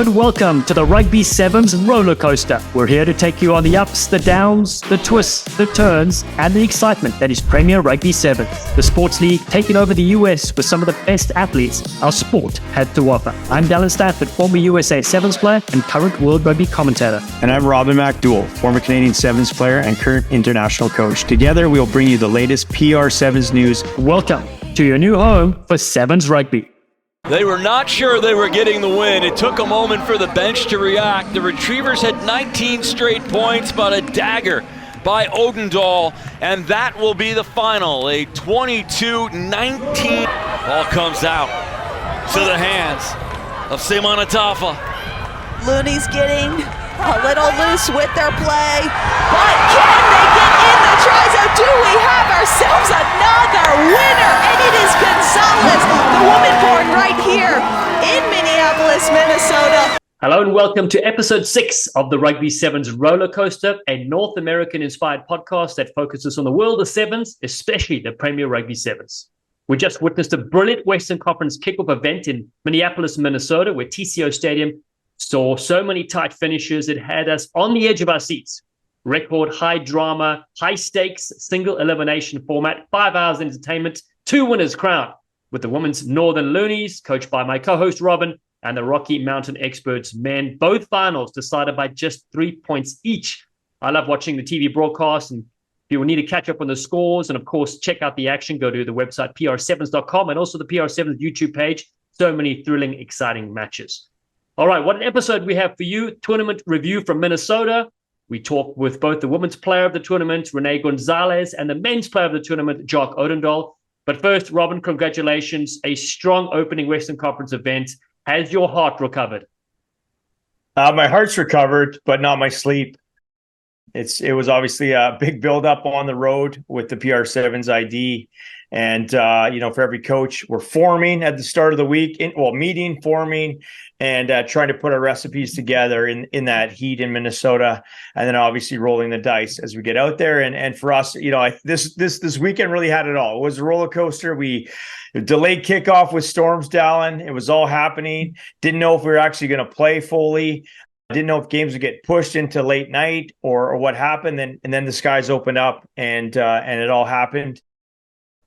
and welcome to the Rugby Sevens Rollercoaster. We're here to take you on the ups, the downs, the twists, the turns, and the excitement that is Premier Rugby Sevens, the sports league taking over the US with some of the best athletes our sport had to offer. I'm Dallen, Stanford, former USA Sevens player and current World Rugby commentator. And I'm MacDowell, former Canadian Sevens player and current international coach. Together, we'll bring you the latest PR Sevens news. Welcome to your new home for Sevens Rugby. They were not sure they were getting the win. It took a moment for the bench to react. The Retrievers had 19 straight points, but a dagger by Odendaal, and that will be the final. A 22-19. Ball comes out to the hands of Simon Atafa. Loonies getting a little loose with their play, but can they get in the try zone? Do we have ourselves another winner? And it is Gonzalez, the woman born right here in Minneapolis, Minnesota. Hello and welcome to episode 6 of the Rugby Sevens Rollercoaster, a North American-inspired podcast that focuses on the world of sevens, especially the Premier Rugby Sevens. We just witnessed a brilliant Western Conference kickoff event in Minneapolis, Minnesota, where TCO Stadium saw so many tight finishes it had us on the edge of our seats. Record high drama, high stakes, single elimination format, 5 hours entertainment, 2 winners crowned, with the women's Northern Loonies, coached by my co-host Robin, and the Rocky Mountain Experts men, both finals decided by just 3 points each. I love watching the TV broadcast, and if you will need to catch up on the scores and, of course, check out the action, go to the website pr7s.com and also the PR7s YouTube page. So many thrilling, exciting matches. All right, what an episode we have for you. Tournament review from Minnesota. We talk with both the women's player of the tournament, Renee Gonzalez, and the men's player of the tournament, Jacques Odendaal. But first, Robin, congratulations. A strong opening Western Conference event. Has your heart recovered? My heart's recovered, but not my sleep. It was obviously a big build-up on the road with the PR7's ID. And, for every coach, we're forming at the start of the week, forming, and trying to put our recipes together in that heat in Minnesota, and then obviously rolling the dice as we get out there. And for us, this weekend really had it all. It was a roller coaster. We delayed kickoff with storms, Dallen. It was all happening. Didn't know if we were actually going to play fully. Didn't know if games would get pushed into late night or what happened. And then the skies opened up and it all happened.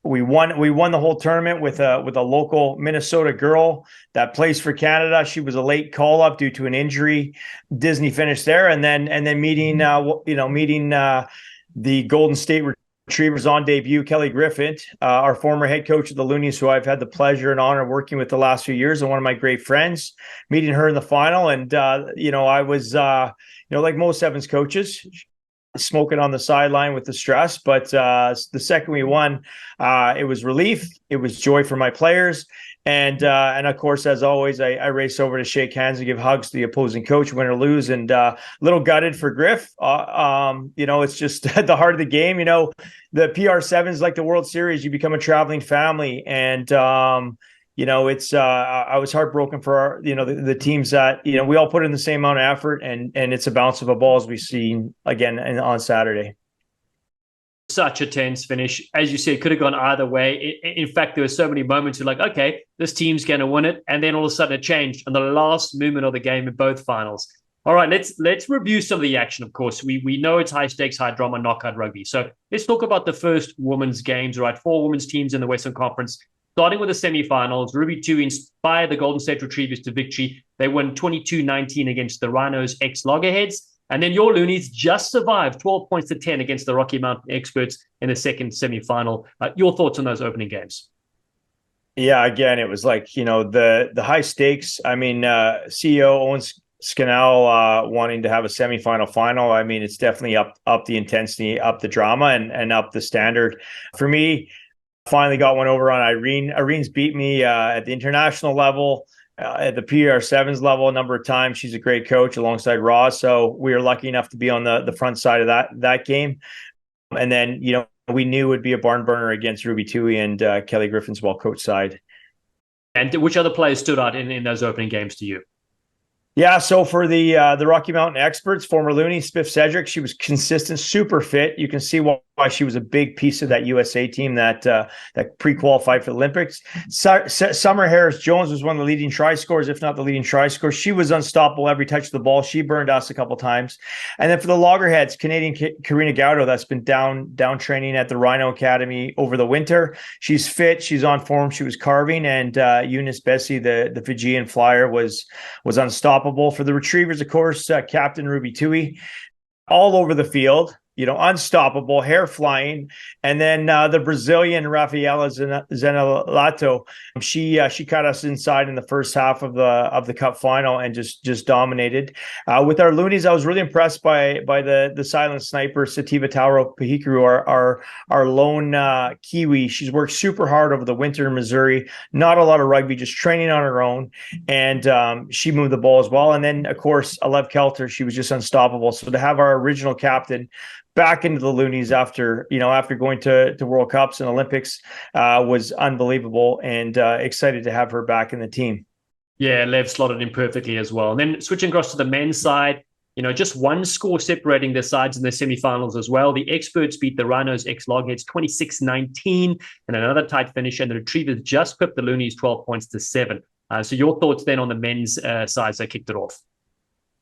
We won the whole tournament with a local Minnesota girl that plays for Canada. She was a late call up due to an injury. Disney finished there, and then meeting the Golden State Retrievers on debut, Kelly Griffin, our former head coach of the Loonies, who I've had the pleasure and honor of working with the last few years, and one of my great friends. Meeting her in the final, and I was like most Sevens coaches, smoking on the sideline with the stress, but the second we won, it was relief, it was joy for my players, and of course, as always, I race over to shake hands and give hugs to the opposing coach, win or lose, and a little gutted for Griff. It's just the heart of the game. The PR7s, like the World Series, you become a traveling family, and I was heartbroken for the teams that, we all put in the same amount of effort, and it's a bounce of a ball as we've seen again on Saturday. Such a tense finish. As you said, could have gone either way. In fact, there were so many moments you're like, okay, this team's going to win it. And then all of a sudden it changed on the last moment of the game in both finals. All right, let's review some of the action, of course. We know it's high stakes, high drama, knockout rugby. So let's talk about the first women's games, right? 4 women's teams in the Western Conference. Starting with the semifinals, Ruby 2 inspired the Golden State Retrievers to victory. They won 22-19 against the Rhinos ex-Loggerheads. And then your Loonies just survived 12 points to 10 against the Rocky Mountain Experts in the second semifinal. Your thoughts on those opening games? Yeah, again, it was like, the high stakes. I mean, CEO Owen Scannell wanting to have a semifinal final. I mean, it's definitely up the intensity, up the drama, and up the standard. For me, finally got one over on Irene. Irene's beat me at the international level, at the PR7s level a number of times. She's a great coach alongside Roz. So we were lucky enough to be on the front side of that game. And then, we knew it would be a barn burner against Ruby Tui and Kelly Griffin's well-coached side. And which other players stood out in those opening games to you? Yeah, so for the Rocky Mountain Experts, former Looney, Spiff Cedric, she was consistent, super fit. You can see why why she was a big piece of that USA team that pre-qualified for the Olympics. Summer Harris-Jones was one of the leading try scorers, if not the leading try scorer. She was unstoppable every touch of the ball. She burned us a couple times. And then for the loggerheads, Canadian Karina Gaudo, that's been down training at the Rhino Academy over the winter. She's fit. She's on form. She was carving. And Eunice Bessie, the Fijian flyer, was unstoppable. For the retrievers, of course, Captain Ruby Tui, all over the field. Unstoppable, hair flying. And then the Brazilian Rafaela Zenelato, she caught us inside in the first half of the cup final and just dominated. With our Loonies, I was really impressed by the silent sniper Sativa Tauro Pahikuru, our lone Kiwi. She's worked super hard over the winter in Missouri. Not a lot of rugby, just training on her own, and she moved the ball as well. And then of course Alev Kelter, she was just unstoppable. So to have our original captain back into the Loonies after going to World Cups and Olympics was unbelievable, and excited to have her back in the team. Yeah, Lev slotted in perfectly as well. And then switching across to the men's side, just one score separating their sides in the semifinals as well. The Experts beat the Rhinos ex-Logheads 26-19 and another tight finish, and the Retrievers just clipped the Loonies 12 points to 7. So your thoughts then on the men's sides that kicked it off?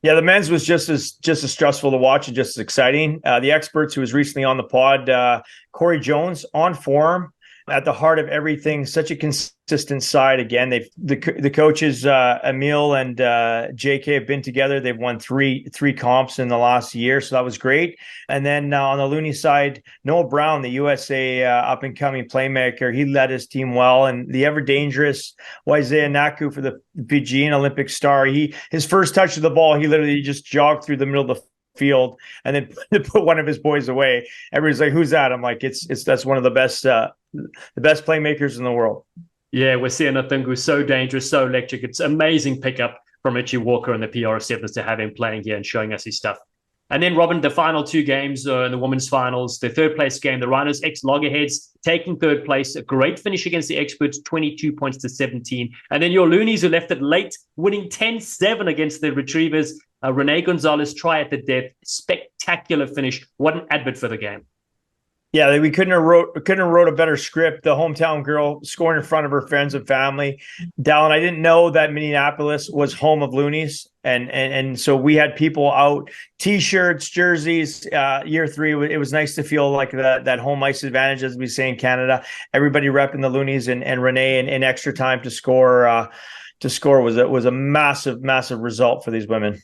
Yeah, the men's was just as stressful to watch and just as exciting. The Experts, who was recently on the pod, Corey Jones, on form, at the heart of everything. Such a consistent side. Again, the coaches Emil and JK have been together. They've won three comps in the last year, so that was great. And then on the Looney side, Noah Brown, the USA up and coming playmaker, he led his team well. And the ever dangerous Isaiah Naku for the Fijian Olympic star, his first touch of the ball, he literally just jogged through the middle of the field and then put one of his boys away. Everybody's like, "Who's that?" I'm like, that's one of the best playmakers in the world. Yeah, we're seeing Thungu so dangerous, so electric. It's amazing pickup from Richie Walker and the PR Sevens to have him playing here and showing us his stuff. And then, Robin, the final two games in the women's finals, the third place game, the Rhinos ex-Loggerheads taking third place, a great finish against the Experts, 22 points to 17. And then your Loonies, who left it late, winning 10-7 against the Retrievers. Renee Gonzalez try at the death, spectacular finish. What an advert for the game. Yeah, we couldn't have wrote a better script. The hometown girl scoring in front of her friends and family. Dallen, I didn't know that Minneapolis was home of Loonies, and so we had people out, T-shirts, jerseys. Year 3, it was nice to feel like that home ice advantage, as we say in Canada. Everybody repping the Loonies, and Renee in extra time to score was a massive result for these women.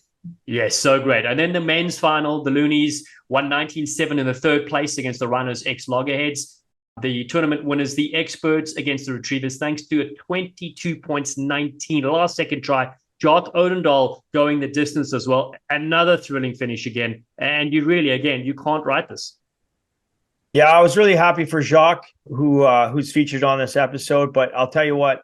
Yes, so great. And then the men's final, the Loonies won 19-7 in the third place against the Rhinos ex-Loggerheads. The tournament winners, the Experts, against the Retrievers, thanks to a 22 points 19 last second try. Jacques Odendaal going the distance as well. Another thrilling finish again. And you can't write this. Yeah, I was really happy for Jacques, who's featured on this episode. But I'll tell you what,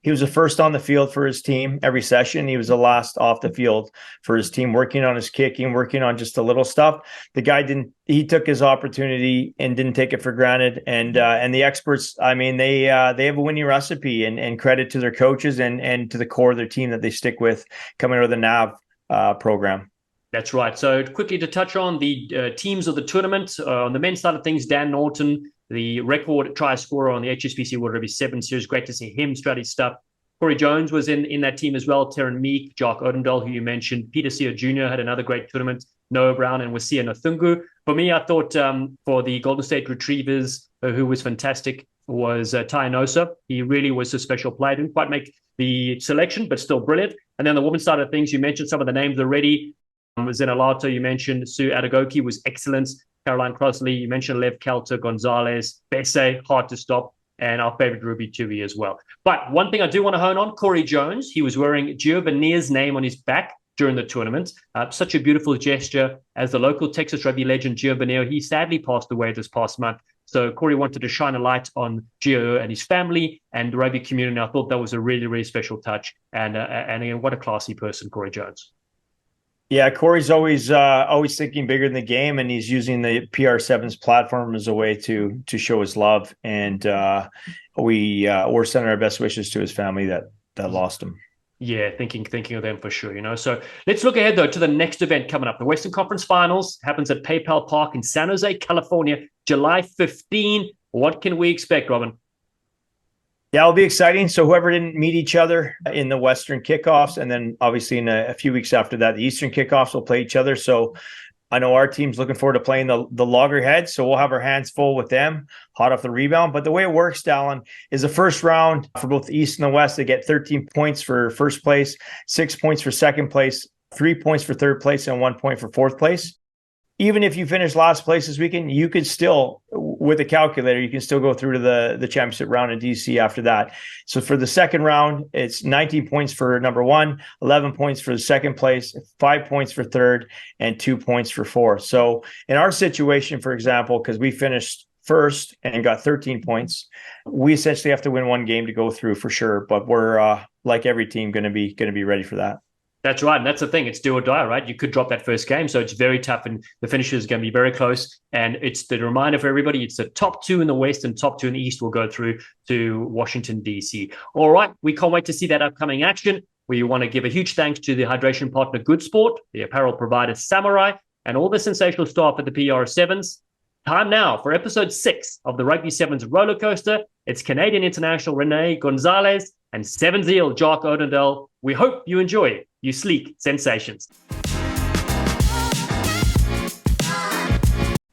he was the first on the field for his team every session. He was the last off the field for his team, working on his kicking, working on just the little stuff. The guy he took his opportunity and didn't take it for granted. And the Experts, I mean, they have a winning recipe, and credit to their coaches and to the core of their team that they stick with coming out of the NAV program. That's right. So quickly to touch on the teams of the tournament, on the men's side of things, Dan Norton, the record try scorer on the HSBC World Rugby Sevens series. Great to see him strut his stuff. Corey Jones was in that team as well. Taryn Meek, Jacques Odendaal, who you mentioned. Peter Sear Jr. had another great tournament. Noah Brown and Wasia Nothungu. For me, I thought for the Golden State Retrievers, who was fantastic, was Tyanosa. He really was a special player. Didn't quite make the selection, but still brilliant. And then the women's side of things, you mentioned some of the names already. Zenelato, you mentioned. Sue Adagoki was excellent. Caroline Crossley, you mentioned Lev Kelter, Gonzalez, Besse, hard to stop, and our favorite Ruby Tui as well. But one thing I do want to hone on, Corey Jones, he was wearing Gio Veneer's name on his back during the tournament. Such a beautiful gesture. As the local Texas rugby legend Gio Veneer, he sadly passed away this past month. So Corey wanted to shine a light on Gio and his family and the rugby community. I thought that was a really, really special touch. And again, what a classy person, Corey Jones. Yeah, Corey's always thinking bigger than the game, and he's using the PR Sevens platform as a way to show his love. And we're sending our best wishes to his family that lost him. Yeah, thinking of them for sure, you know. So let's look ahead though to the next event coming up. The Western Conference Finals happens at PayPal Park in San Jose, California, July 15. What can we expect, Robin? Yeah, it'll be exciting. So whoever didn't meet each other in the Western kickoffs, and then obviously in a few weeks after that, the Eastern kickoffs will play each other. So I know our team's looking forward to playing the loggerheads, so we'll have our hands full with them, hot off the rebound. But the way it works, Dallen, is the first round for both the East and the West, they get 13 points for first place, 6 points for second place, 3 points for third place, and 1 point for fourth place. Even if you finish last place this weekend, you could still, with a calculator, you can still go through to the championship round in DC after that. So for the second round, it's 19 points for number one, 11 points for the second place, 5 points for third, and 2 points for fourth. So in our situation, for example, because we finished first and got 13 points, we essentially have to win one game to go through for sure. But we're like every team going to be ready for that. That's right. And that's the thing. It's do or die, right? You could drop that first game. So it's very tough and the finish is going to be very close. And it's the reminder for everybody, it's the top two in the West and top two in the East will go through to Washington, D.C. All right. We can't wait to see that upcoming action. We want to give a huge thanks to the hydration partner, Good Sport, the apparel provider, Samurai, and all the sensational staff at the PR Sevens. Time now for episode 6 of the Rugby Sevens roller coaster. It's Canadian international Renee Gonzalez and Sevens eel Jacques Odendaal. We hope you enjoy you sleek sensations.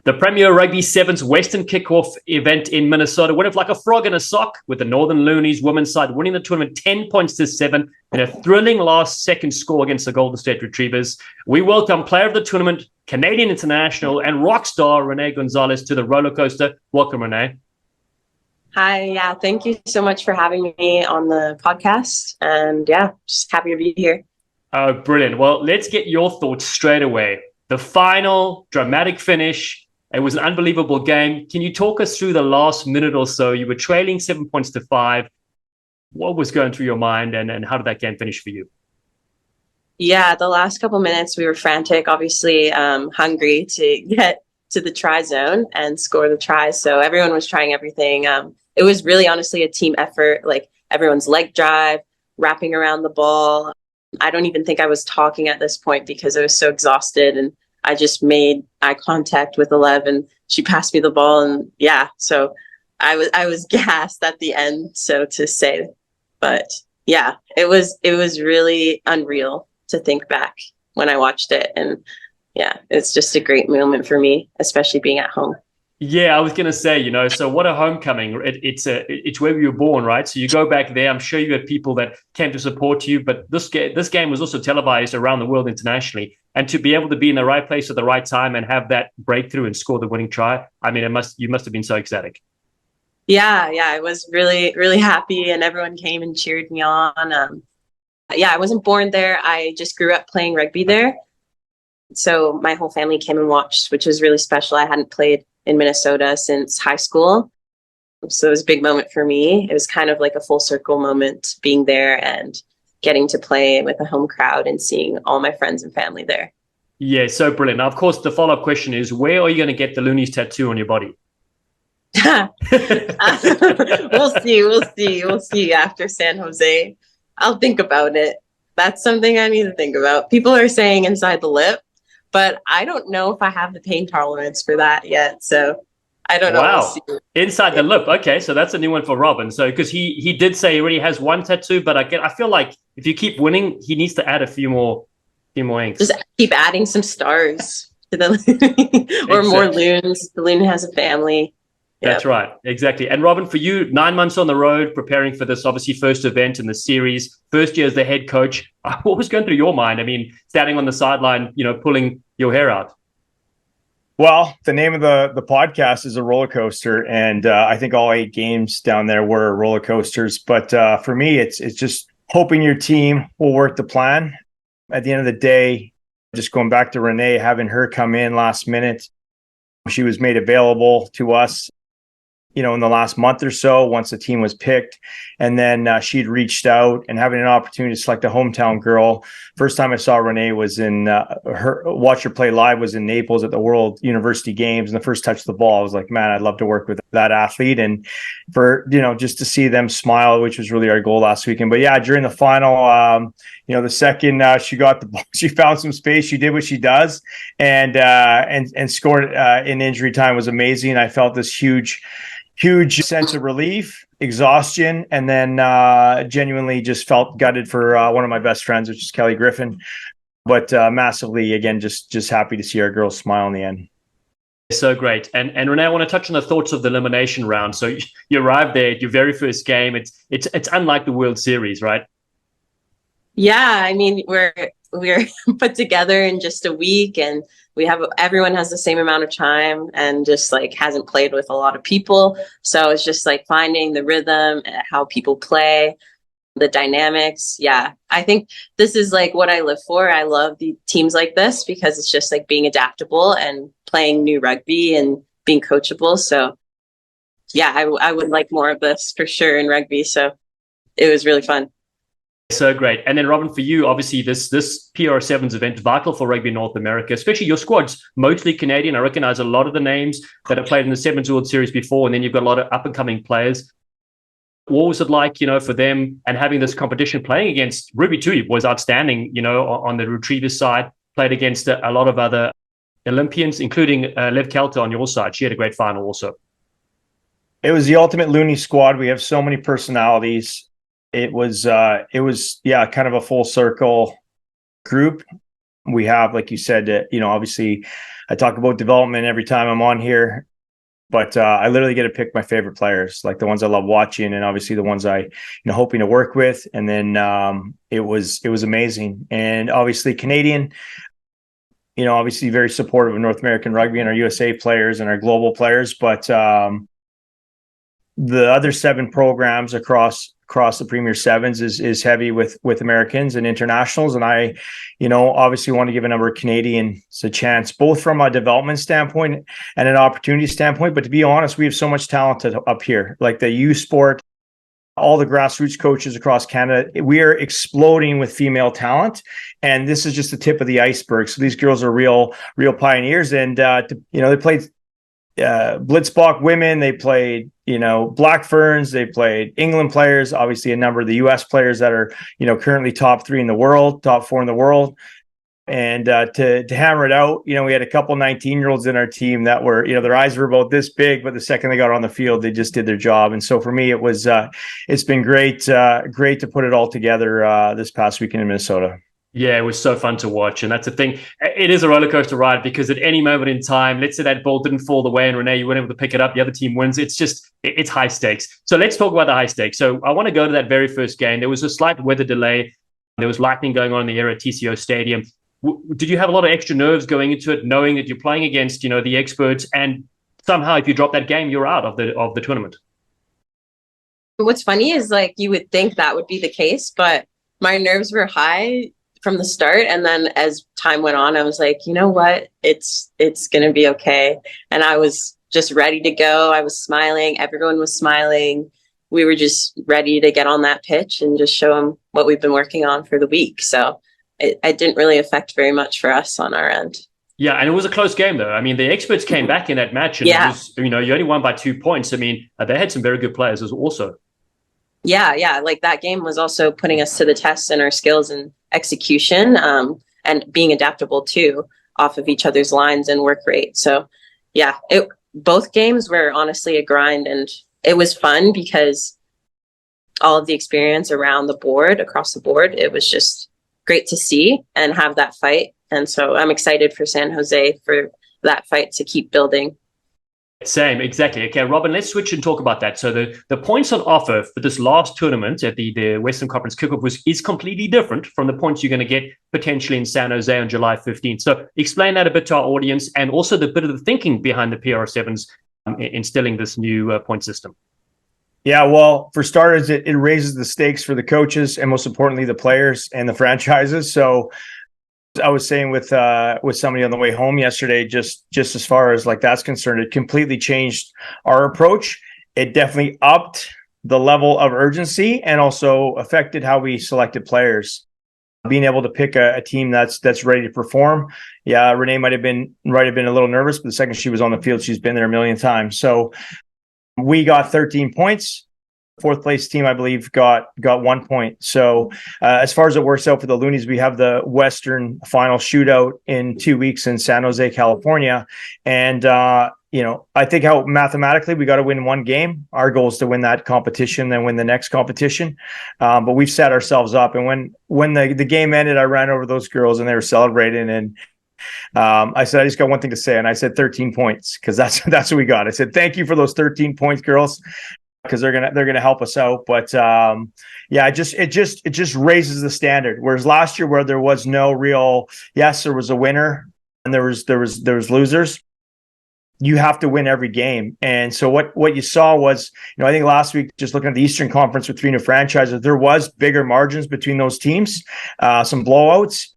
The Premier Rugby Sevens Western Kickoff event in Minnesota went off like a frog in a sock, with the Northern Loonies women's side winning the tournament 10 points to 7 in a thrilling last-second score against the Golden State Retrievers. We welcome player of the tournament, Canadian international and rock star Renee Gonzalez to the roller coaster. Welcome, Renee. Hi, yeah, thank you so much for having me on the podcast. And yeah, just happy to be here. Oh, brilliant. Well, let's get your thoughts straight away. The final dramatic finish. It was an unbelievable game. Can you talk us through the last minute or so? You were trailing 7 points to 5. What was going through your mind and how did that game finish for you? Yeah, the last couple minutes we were frantic, obviously hungry to get to the try zone and score the tries. So everyone was trying everything. It was really honestly a team effort, like everyone's leg drive, wrapping around the ball. I don't even think I was talking at this point because I was so exhausted, and I just made eye contact with 11. She passed me the ball, and yeah, so I was gassed at the end, so to say. But yeah, it was really unreal to think back when I watched it, and yeah, it's just a great moment for me, especially being at home. Yeah, I was going to say, you know, so what a homecoming. It's where you were born, right? So you go back there. I'm sure you had people that came to support you, but this game was also televised around the world internationally. And to be able to be in the right place at the right time and have that breakthrough and score the winning try, I mean, you must have been so ecstatic. Yeah, I was really, really happy, and everyone came and cheered me on. Yeah, I wasn't born there. I just grew up playing rugby there. So my whole family came and watched, which was really special. I hadn't played in Minnesota since high school. So it was a big moment for me. It was kind of like a full circle moment being there and getting to play with a home crowd and seeing all my friends and family there. Yeah, so brilliant. Now, of course, the follow-up question is, where are you going to get the Loonies tattoo on your body? We'll see after San Jose. I'll think about it. That's something I need to think about. People are saying inside the lip, but I don't know if I have the pain tolerance for that yet. So I don't know. Wow. Inside the lip. Okay. So that's a new one for Robin. So, because he did say he already has one tattoo, but I feel like if you keep winning, he needs to add a few more inks. Just keep adding some stars to the or exactly. More loons. The loon has a family. That's right. Exactly. And Robin, for you, 9 months on the road, preparing for this obviously first event in the series, first year as the head coach, what was going through your mind? I mean, standing on the sideline, you know, pulling your hair out. Well, the name of the podcast is a roller coaster, and I think all 8 games down there were roller coasters. But for me, it's just hoping your team will work the plan. At the end of the day, just going back to Renee, having her come in last minute, she was made available to us. in the last month or so, once the team was picked. And then she'd reached out, and having an opportunity to select a hometown girl. First time I saw Renee was watch her play live was in Naples at the World University Games. And the first touch of the ball, I was like, man, I'd love to work with that athlete. And for, just to see them smile, which was really our goal last weekend. But yeah, during the final, the second she got the ball, she found some space. She did what she does, and scored in injury time. Was amazing. I felt this huge sense of relief, exhaustion, and then genuinely just felt gutted for one of my best friends, which is Kelly Griffin. But massively, again, just happy to see our girls smile in the end. So great. And Renee, I want to touch on the thoughts of the elimination round. So you arrived there at your very first game. It's unlike the World Series, right? Yeah, I mean, we're put together in just a week, and everyone has the same amount of time and just like hasn't played with a lot of people. So it's just like finding the rhythm, how people play, the dynamics. Yeah, I think this is like what I live for. I love the teams like this because it's just like being adaptable and playing new rugby and being coachable. So yeah, I would like more of this for sure in rugby. So it was really fun. So great. And then Robin, for you, obviously this PR Sevens event, vital for rugby North America, especially your squad's mostly Canadian. I recognize a lot of the names that have played in the Sevens World Series before, and then you've got a lot of up and coming players. What was it like, for them, and having this competition, playing against Ruby too was outstanding, on the retriever side, played against a lot of other Olympians, including Lev Kelter on your side. She had a great final also. It was the ultimate Looney squad. We have so many personalities. It was kind of a full circle group. We have, like you said, obviously I talk about development every time I'm on here, but I literally get to pick my favorite players, like the ones I love watching, and obviously the ones I hoping to work with. And then it was amazing. And obviously Canadian, obviously very supportive of North American rugby and our USA players and our global players, but the other 7 programs across the Premier Sevens is heavy with Americans and internationals. And I, obviously want to give a number of Canadians a chance, both from a development standpoint and an opportunity standpoint. But to be honest, we have so much talent up here, like the youth sport, all the grassroots coaches across Canada. We are exploding with female talent. And this is just the tip of the iceberg. So these girls are real pioneers. And, they played Blitzbach women, they played Black Ferns, they played England players, obviously a number of the US players that are currently top 3 in the world, top 4 in the world. And to hammer it out, we had a couple 19-year-olds in our team that were, their eyes were about this big, but the second they got on the field, they just did their job. And so for me, it was it's been great to put it all together this past weekend in Minnesota. Yeah, it was so fun to watch. And that's the thing. It is a roller coaster ride, because at any moment in time, let's say that ball didn't fall the way and Renee, you weren't able to pick it up, the other team wins. It's high stakes. So let's talk about the high stakes. So I want to go to that very first game. There was a slight weather delay. There was lightning going on in the air at TCO Stadium. Did you have a lot of extra nerves going into it, knowing that you're playing against, the experts, and somehow if you drop that game, you're out of the tournament? What's funny is like you would think that would be the case, but my nerves were high from the start, and then as time went on, I was like, you know what, it's gonna be okay. And I was just ready to go. I was smiling, everyone was smiling. We were just ready to get on that pitch and just show them what we've been working on for the week. So it didn't really affect very much for us on our end. Yeah, and it was a close game though. I mean, the experts came back in that match, and it was, you only won by 2 points. I mean, they had some very good players also. Yeah. Like that game was also putting us to the test in our skills and execution, and being adaptable too, off of each other's lines and work rate. So yeah, both games were honestly a grind, and it was fun because all of the experience around the board, across the board, it was just great to see and have that fight. And so I'm excited for San Jose for that fight to keep building. Same, exactly. Okay, Robin, let's switch and talk about that. So the points on offer for this last tournament at the Western Conference kickoff is completely different from the points you're going to get potentially in San Jose on July 15th. So explain that a bit to our audience, and also the bit of the thinking behind the PR Sevens instilling this new point system. Yeah, well, for starters, it raises the stakes for the coaches and most importantly, the players and the franchises. So I was saying with somebody on the way home yesterday, just as far as like that's concerned, it completely changed our approach. it definitely upped the level of urgency and also affected how we selected players. Being able to pick a team that's ready to perform. Yeah, Renee might have been a little nervous, but the second she was on the field, she's been there a million times. So we got 13 points. Fourth place team, I believe, got 1 point. So as far as it works out for the Loonies, we have the Western final shootout in 2 weeks in San Jose, California. And, I think how mathematically we got to win one game. Our goal is to win that competition, then win the next competition. But we've set ourselves up. And when the game ended, I ran over those girls and they were celebrating. And I said, I just got one thing to say. And I said 13 points because that's what we got. I said, thank you for those 13 points, girls, because they're gonna help us out. But it just raises the standard. Whereas last year, where there was no real, yes, there was a winner and there was losers. You have to win every game. And so what you saw was, I think last week, just looking at the Eastern Conference with 3 new franchises, there was bigger margins between those teams, some blowouts.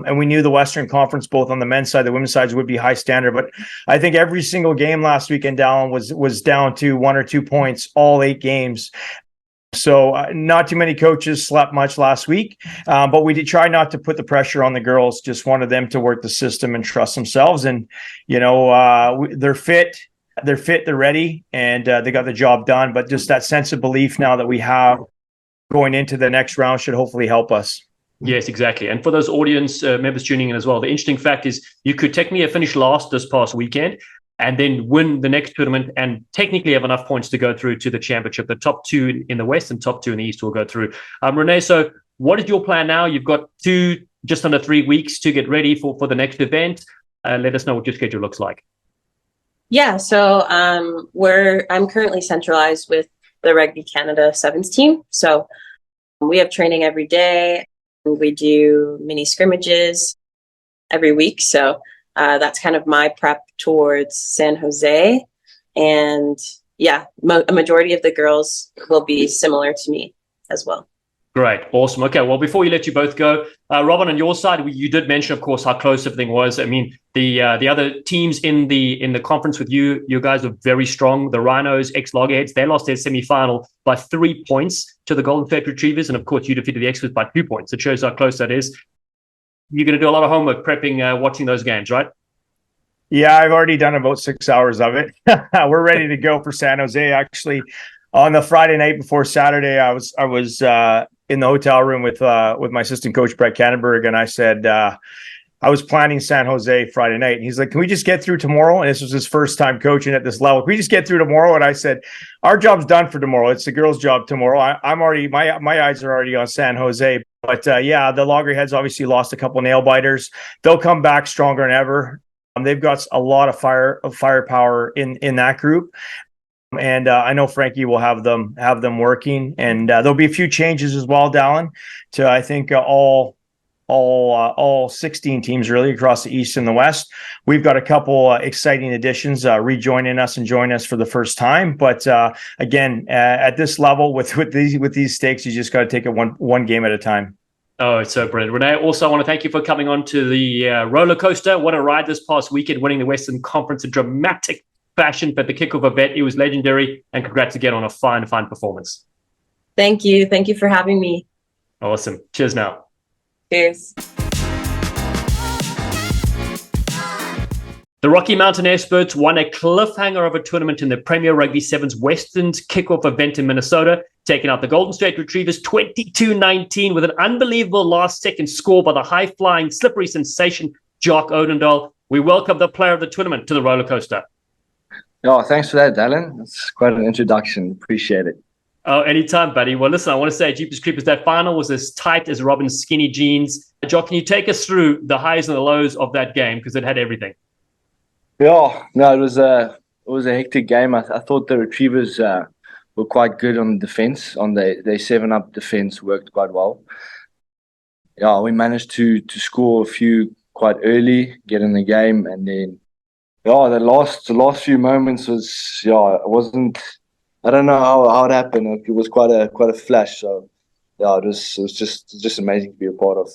And we knew the Western Conference, both on the men's side, the women's side, would be high standard. But I think every single game last week in Dallen was down to 1 or 2 points, all 8 games. So not too many coaches slept much last week, but we did try not to put the pressure on the girls. Just wanted them to work the system and trust themselves. And, they're fit, they're ready, and they got the job done. But just that sense of belief now that we have going into the next round should hopefully help us. Yes, exactly. And for those audience members tuning in as well, the interesting fact is you could technically finish last this past weekend and then win the next tournament and technically have enough points to go through to the championship. The top 2 in the West and top 2 in the East will go through. Renee, so what is your plan now? You've got just under 3 weeks to get ready for the next event. Let us know what your schedule looks like. Yeah, so I'm currently centralized with the Rugby Canada Sevens team. So we have training every day. We do mini scrimmages every week. So that's kind of my prep towards San Jose. And yeah, a majority of the girls will be similar to me as well. Great. Awesome. Okay. Well, before we let you both go, Robin, on your side, you did mention, of course, how close everything was. I mean, the other teams in the conference with you guys were very strong. The Rhinos, ex-Loggerheads, they lost their semi-final by 3 points to the Golden State Retrievers. And of course, you defeated the Experts by 2 points. It shows how close that is. You're going to do a lot of homework prepping, watching those games, right? Yeah, I've already done about 6 hours of it. We're ready to go for San Jose. Actually, on the Friday night before Saturday, I was in the hotel room with my assistant coach, Brett Canterberg, and I said, I was planning San Jose Friday night. And he's like, can we just get through tomorrow? And this was his first time coaching at this level. Can we just get through tomorrow? And I said, our job's done for tomorrow. It's the girls' job tomorrow. I'm already, my eyes are already on San Jose. But the Loggerheads obviously lost a couple nail biters. They'll come back stronger than ever. They've got a lot of firepower in that group. And I know Frankie will have them working, and there'll be a few changes as well, Dallen, to I think all 16 teams really across the East and the West. We've got a couple exciting additions rejoining us and joining us for the first time. But again, at this level with these stakes, you just got to take it one game at a time. Oh, it's so brilliant. Renee, also I want to thank you for coming on to the roller coaster. What a ride this past weekend, winning the Western Conference, a dramatic fashion, but the kickoff event, it was legendary, and congrats again on a fine performance. Thank you for having me. Awesome. Cheers now. Cheers. The Rocky Mountain Experts won a cliffhanger of a tournament in the Premier Rugby Sevens Western's kickoff event in Minnesota, taking out the Golden State Retrievers 22-19 with an unbelievable last-second score by the high-flying, slippery sensation Jacques Odendaal. We welcome the player of the tournament to the roller coaster. Oh, thanks for that, Dallen. That's quite an introduction. Appreciate it. Oh, anytime, buddy. Well, listen, I want to say, Jeepers Creepers, that final was as tight as Robin's skinny jeans. Jock, can you take us through the highs and the lows of that game? Because it had everything. Yeah, no, it was a hectic game. I thought the Retrievers were quite good on defense. On their 7-up defense worked quite well. Yeah, we managed to score a few quite early, get in the game, and then the last few moments was it wasn't. I don't know how it happened. It was quite a flash. So it was just amazing to be a part of.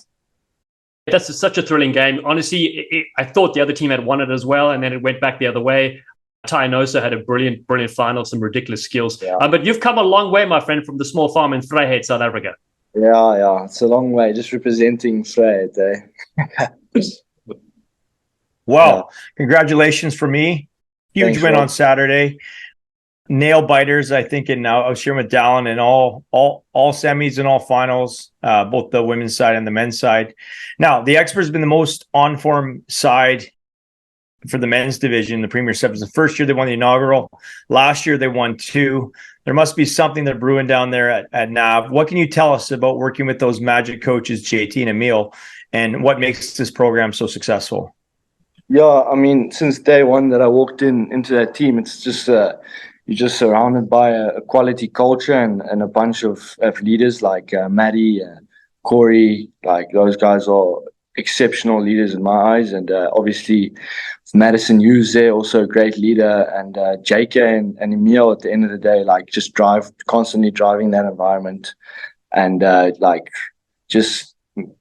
That's such a thrilling game. Honestly, I thought the other team had won it as well, and then it went back the other way. Tynosa had a brilliant final, some ridiculous skills. Yeah. But you've come a long way, my friend, from the small farm in Vryheid, South Africa. Yeah, it's a long way, just representing Vryheid, eh? Well, Congratulations for me. Huge Thanks, win Rob. on Saturday. Nail biters, I think, and now I was here with Dallen in all semis and all finals, both the women's side and the men's side. Now, the Experts have been the most on-form side for the men's division, the Premier Sevens. The first year they won the inaugural. Last year they won 2. There must be something they're brewing down there at NAV. What can you tell us about working with those magic coaches, JT and Emil, and what makes this program so successful? Yeah, I mean, since day one that I walked into that team, it's just you're just surrounded by a quality culture and a bunch of leaders like Maddie, Corey. Like, those guys are exceptional leaders in my eyes. And obviously, Madison Hughes there, also a great leader. And JK and Emil, at the end of the day, like, just constantly driving that environment and like just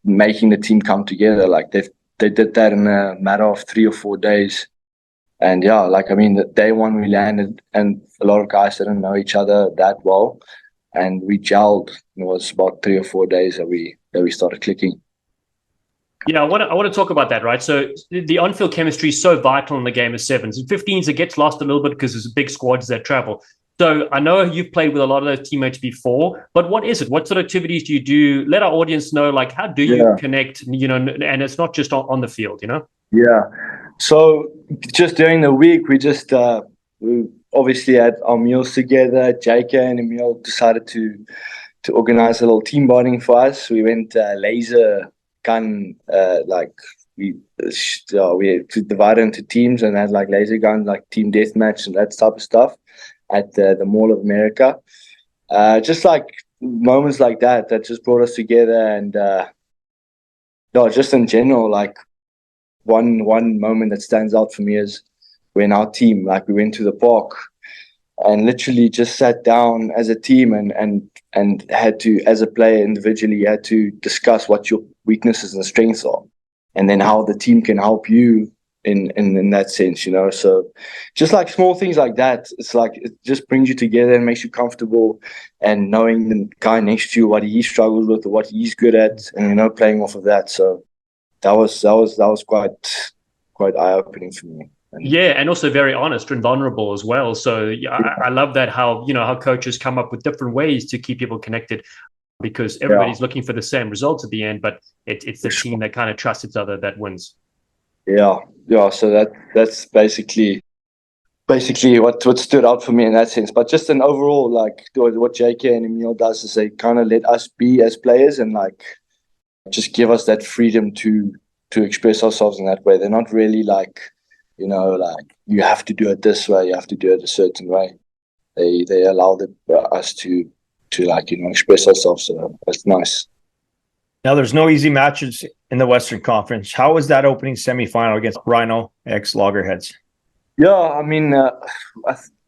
making the team come together. Like, they did that in a matter of 3 or 4 days. And yeah, like, I mean, the day one we landed and a lot of guys didn't know each other that well. And we gelled. It was about 3 or 4 days that we started clicking. Yeah, I want to talk about that, right? So the on-field chemistry is so vital in the game of sevens. In 15s, it gets lost a little bit because there's big squads that travel. So I know you've played with a lot of those teammates before, but what is it? What sort of activities do you do? Let our audience know, like, how do you connect, and it's not just on the field, Yeah. So just during the week, we obviously had our meals together. JK and Emil decided to organize a little team bonding for us. We went laser gun, we divided into teams and had like laser guns, like team deathmatch and that type of stuff at the Mall of America. Just like moments like that just brought us together. And just in general, like, one moment that stands out for me is when our team, like, we went to the park and literally just sat down as a team and had to, as a player individually, you had to discuss what your weaknesses and strengths are, and then how the team can help you in that sense, So just like small things like that, it's like it just brings you together and makes you comfortable, and knowing the guy next to you, what he struggles with or what he's good at, and playing off of that. So that was quite eye-opening for me. Yeah, and also very honest and vulnerable as well. So I love that how coaches come up with different ways to keep people connected, because everybody's looking for the same results at the end, but it's the team that kind of trusts each other that wins. Yeah. So that's basically what stood out for me in that sense. But just an overall, like, what JK and Emil does is they kind of let us be as players and like just give us that freedom to express ourselves in that way. They're not really like, like, you have to do it this way, you have to do it a certain way. They allow us to like, express ourselves. So that's nice. Now, there's no easy matches in the Western Conference. How was that opening semifinal against Rhino X Loggerheads? Yeah, I mean,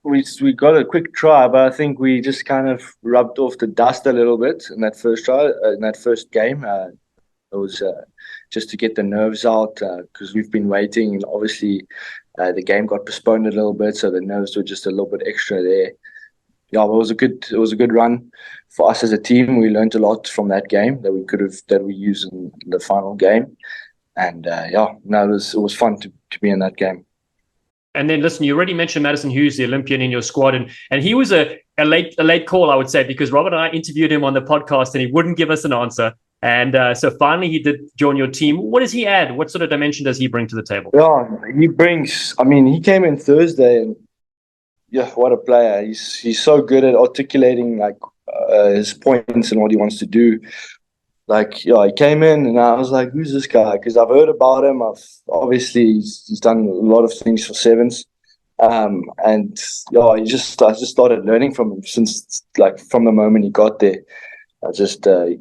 we got a quick try, but I think we just kind of rubbed off the dust a little bit in that first try, in that first game. It was just to get the nerves out, because we've been waiting, and obviously the game got postponed a little bit, so the nerves were just a little bit extra there. Yeah, it was a good run for us as a team. We learned a lot from that game that we used in the final game, and it was fun to be in that game. And then, listen, you already mentioned Madison Hughes, the Olympian in your squad, and he was a late call, I would say, because Robert and I interviewed him on the podcast, and he wouldn't give us an answer. And so finally, he did join your team. What does he add? What sort of dimension does he bring to the table? Yeah, he came in Thursday, and what a player! He's so good at articulating like his points and what he wants to do. Like, he came in and I was like, who's this guy? Because I've heard about him. He's done a lot of things for sevens. I just started learning from him since, like, from the moment he got there.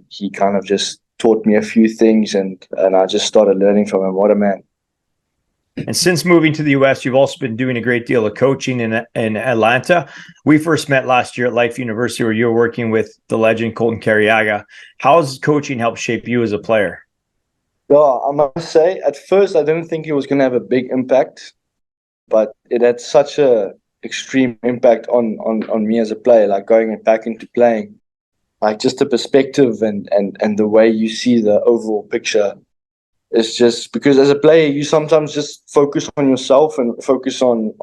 He kind of just taught me a few things, and I just started learning from him. What a man. And since moving to the U.S., you've also been doing a great deal of coaching in Atlanta. We first met last year at Life University, where you were working with the legend Colton Carriaga. How has coaching helped shape you as a player? Yeah, I must say, at first I didn't think he was going to have a big impact, but it had such a extreme impact on me as a player, like going back into playing, like just the perspective and the way you see the overall picture. It's just because as a player, you sometimes just focus on yourself and focus on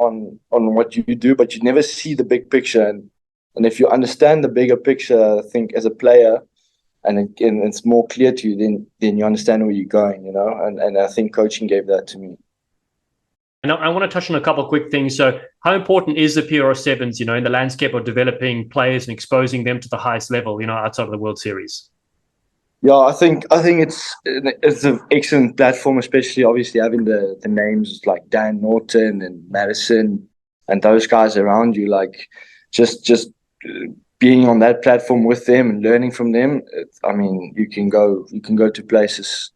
what you do, but you never see the big picture. And if you understand the bigger picture, I think as a player, and it's more clear to you, then you understand where you're going, you know. And I think coaching gave that to me. And I want to touch on a couple of quick things. So how important is the PR Sevens, in the landscape of developing players and exposing them to the highest level, outside of the World Series? Yeah, I think it's an excellent platform, especially obviously having the names like Dan Norton and Madison and those guys around you. Like just being on that platform with them and learning from them. You can go to places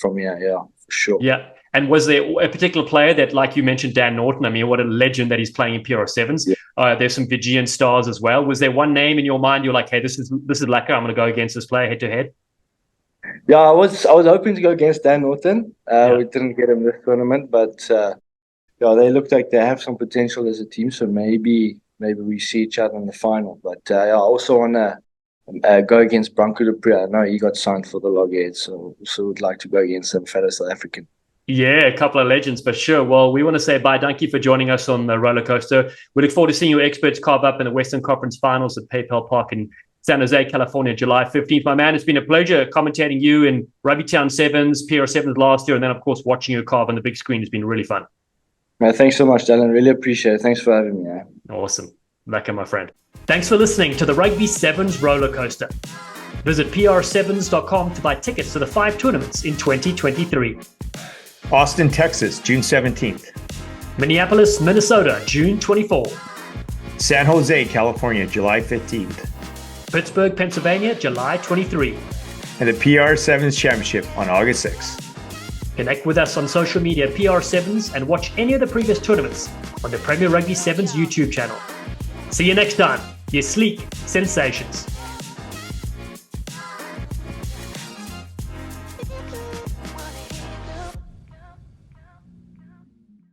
from here. Yeah, for sure. Yeah. And was there a particular player that, like you mentioned, Dan Norton? What a legend that he's playing in PR Sevens. Yeah. There's some Fijian stars as well. Was there one name in your mind you're like, hey, this is lacquer, I'm going to go against this player head to head? Yeah, I was hoping to go against Dan Norton. We didn't get him this tournament, but they look like they have some potential as a team. So maybe we see each other in the final. But I also want to go against Branko de Pre. I know he got signed for the Logheads, so would like to go against some fellow South African. Yeah, a couple of legends for sure. Well, we want to say bye. Thank you for joining us on the roller coaster. We look forward to seeing your experts carve up in the Western Conference Finals at PayPal Park in San Jose, California, July 15th. My man, it's been a pleasure commentating you in Rugby Town Sevens, PR Sevens last year, and then, of course, watching you carve on the big screen has been really fun. Man, thanks so much, Dallen. Really appreciate it. Thanks for having me. Awesome. Lekker, my friend. Thanks for listening to the Rugby Sevens roller coaster. Visit pr7s.com to buy tickets to the 5 tournaments in 2023. Austin, Texas, June 17th. Minneapolis, Minnesota, June 24th. San Jose, California, July 15th. Pittsburgh, Pennsylvania, July 23. And the PR Sevens Championship on August 6th. Connect with us on social media PR Sevens and watch any of the previous tournaments on the Premier Rugby Sevens YouTube channel. See you next time. You sleek sensations.